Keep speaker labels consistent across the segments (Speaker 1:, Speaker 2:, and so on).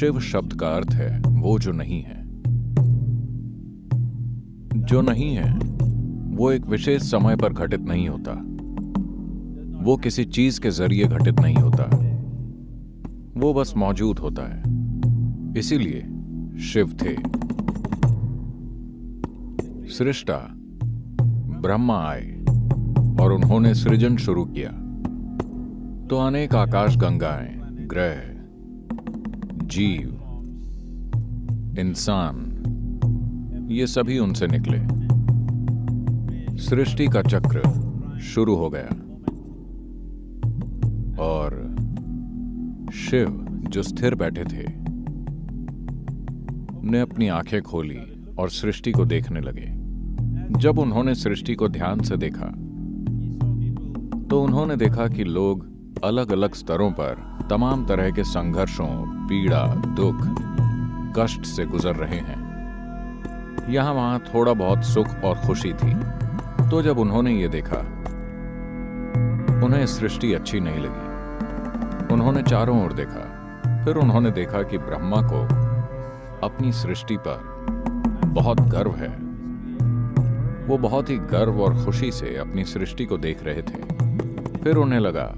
Speaker 1: शिव शब्द का अर्थ है वो जो नहीं है। जो नहीं है वो एक विशेष समय पर घटित नहीं होता, वो किसी चीज के जरिए घटित नहीं होता, वो बस मौजूद होता है। इसीलिए शिव थे। सृष्टा ब्रह्मा आए और उन्होंने सृजन शुरू किया तो अनेक आकाश गंगाएं, ग्रह, जीव, इंसान, ये सभी उनसे निकले। सृष्टि का चक्र शुरू हो गया और शिव जो स्थिर बैठे थे ने अपनी आंखें खोली और सृष्टि को देखने लगे। जब उन्होंने सृष्टि को ध्यान से देखा तो उन्होंने देखा कि लोग अलग अलग स्तरों पर तमाम तरह के संघर्षों, पीड़ा, दुख, कष्ट से गुजर रहे हैं। यहां वहां थोड़ा बहुत सुख और खुशी थी। तो जब उन्होंने ये देखा, उन्हें सृष्टि अच्छी नहीं लगी। उन्होंने चारों ओर देखा। फिर उन्होंने देखा कि ब्रह्मा को अपनी सृष्टि पर बहुत गर्व है। वो बहुत ही गर्व और खुशी से अपनी सृष्टि को देख रहे थे। फिर उन्हें लगा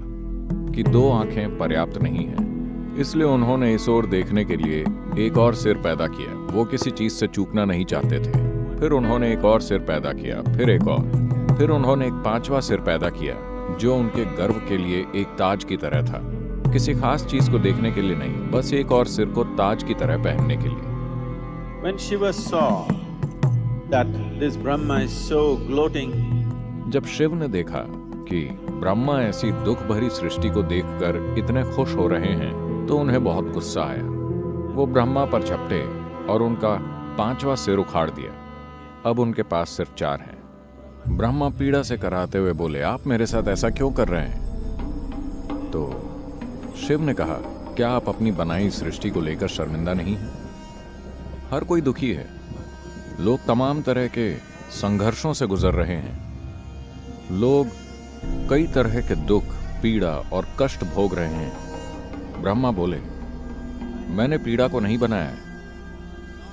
Speaker 1: कि दो आंखें पर्याप्त नहीं हैं, इसलिए उन्होंने इस ओर देखने के लिए एक और सिर पैदा किया। वो किसी चीज से चूकना नहीं चाहते थे। फिर उन्होंने एक और सिर पैदा किया, फिर एक और, फिर उन्होंने एक पांचवा सिर पैदा किया जो उनके गर्व के लिए एक ताज की तरह था। किसी खास चीज को देखने के लिए नहीं, बस एक और सिर को ताज की तरह पहनने के लिए।
Speaker 2: When Shiva saw that this Brahma is so gloating,
Speaker 1: जब शिव ने देखा कि ब्रह्मा ऐसी दुख भरी सृष्टि को देखकर इतने खुश हो रहे हैं तो उन्हें बहुत गुस्सा आया। वो ब्रह्मा पर झपटे और उनका पांचवा सिर उखाड़ दिया। अब उनके पास सिर्फ 4 हैं। ब्रह्मा पीड़ा से कराते हुए बोले, आप मेरे साथ ऐसा क्यों कर रहे हैं? तो शिव ने कहा, क्या आप अपनी बनाई सृष्टि को लेकर शर्मिंदा नहीं हैं? हर कोई दुखी है। लोग तमाम तरह के संघर्षों से गुजर रहे हैं। लोग कई तरह के दुख, पीड़ा और कष्ट भोग रहे हैं। ब्रह्मा बोले, मैंने पीड़ा को नहीं बनाया है,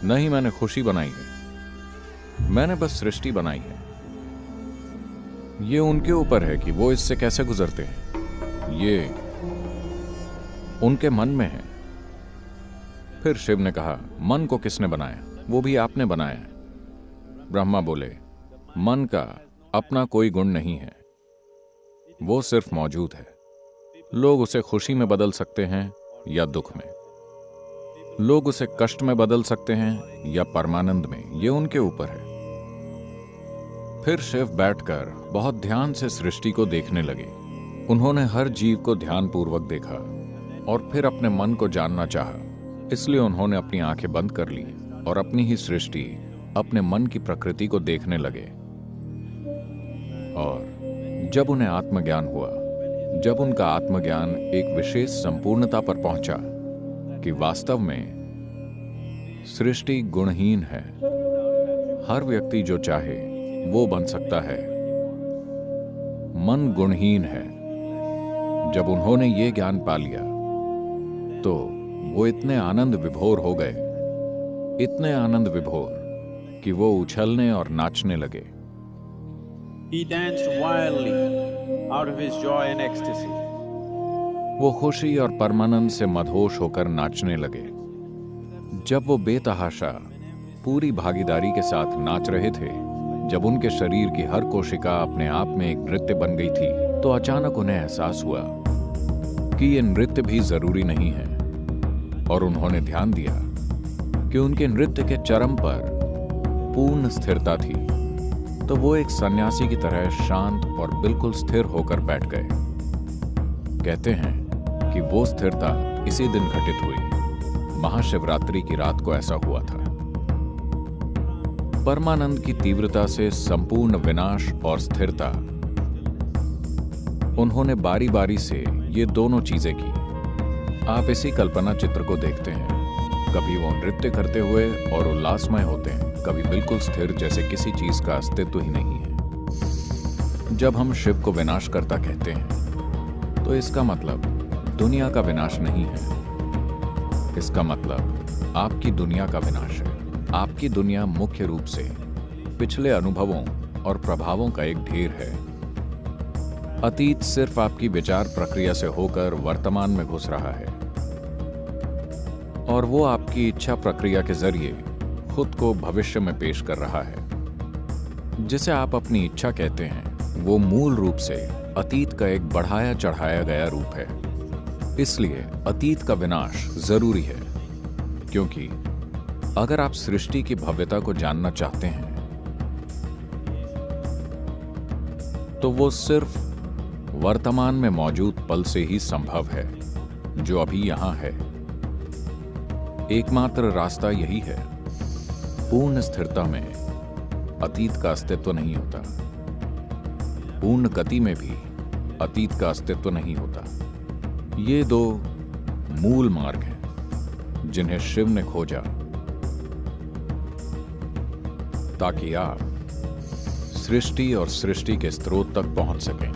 Speaker 1: न ही मैंने खुशी बनाई है। मैंने बस सृष्टि बनाई है। ये उनके ऊपर है कि वो इससे कैसे गुजरते हैं। ये उनके मन में है। फिर शिव ने कहा, मन को किसने बनाया? वो भी आपने बनाया है। ब्रह्मा बोले, मन का अपना कोई गुण नहीं है, वो सिर्फ मौजूद है। लोग उसे खुशी में बदल सकते हैं या दुख में। लोग उसे कष्ट में बदल सकते हैं या परमानंद में। ये उनके ऊपर है। फिर शिव बैठकर बहुत ध्यान से सृष्टि को देखने लगे। उन्होंने हर जीव को ध्यानपूर्वक देखा और फिर अपने मन को जानना चाहा। इसलिए उन्होंने अपनी आंखें बंद कर ली और अपनी ही सृष्टि, अपने मन की प्रकृति को देखने लगे। और जब उन्हें आत्मज्ञान हुआ, जब उनका आत्मज्ञान एक विशेष संपूर्णता पर पहुंचा कि वास्तव में सृष्टि गुणहीन है, हर व्यक्ति जो चाहे वो बन सकता है, मन गुणहीन है। जब उन्होंने ये ज्ञान पा लिया तो वो इतने आनंद विभोर हो गए, इतने आनंद विभोर कि वो उछलने और नाचने लगे।
Speaker 2: he danced wildly out of his joy and ecstasy.
Speaker 1: वो खुशी और परमानंद से मदहोश होकर नाचने लगे। जब वो बेतहाशा पूरी भागीदारी के साथ नाच रहे थे, जब उनके शरीर की हर कोशिका अपने आप में एक नृत्य बन गई थी, तो अचानक उन्हें एहसास हुआ कि ये नृत्य भी जरूरी नहीं है। और उन्होंने ध्यान दिया कि उनके नृत्य के चरम पर पूर्ण स्थिरता थी। तो वो एक सन्यासी की तरह शांत और बिल्कुल स्थिर होकर बैठ गए। कहते हैं कि वो स्थिरता इसी दिन घटित हुई। महाशिवरात्रि की रात को ऐसा हुआ था। परमानंद की तीव्रता से संपूर्ण विनाश और स्थिरता, उन्होंने बारी बारी से ये दोनों चीजें की। आप इसी कल्पना चित्र को देखते हैं। कभी वो नृत्य करते हुए और उल्लासमय होते हैं, कभी बिल्कुल स्थिर जैसे किसी चीज का अस्तित्व ही नहीं है। जब हम शिव को विनाशकर्ता कहते हैं तो इसका मतलब दुनिया का विनाश नहीं है। इसका मतलब आपकी दुनिया का विनाश है। आपकी दुनिया मुख्य रूप से पिछले अनुभवों और प्रभावों का एक ढेर है। अतीत सिर्फ आपकी विचार प्रक्रिया से होकर वर्तमान में घुस रहा है और वो आपकी इच्छा प्रक्रिया के जरिए खुद को भविष्य में पेश कर रहा है। जिसे आप अपनी इच्छा कहते हैं वो मूल रूप से अतीत का एक बढ़ाया चढ़ाया गया रूप है। इसलिए अतीत का विनाश जरूरी है, क्योंकि अगर आप सृष्टि की भव्यता को जानना चाहते हैं तो वो सिर्फ वर्तमान में मौजूद पल से ही संभव है, जो अभी यहां है। एकमात्र रास्ता यही है। पूर्ण स्थिरता में अतीत का अस्तित्व नहीं होता। पूर्ण गति में भी अतीत का अस्तित्व नहीं होता। ये दो मूल मार्ग हैं जिन्हें शिव ने खोजा ताकि आप सृष्टि और सृष्टि के स्रोत तक पहुंच सकें।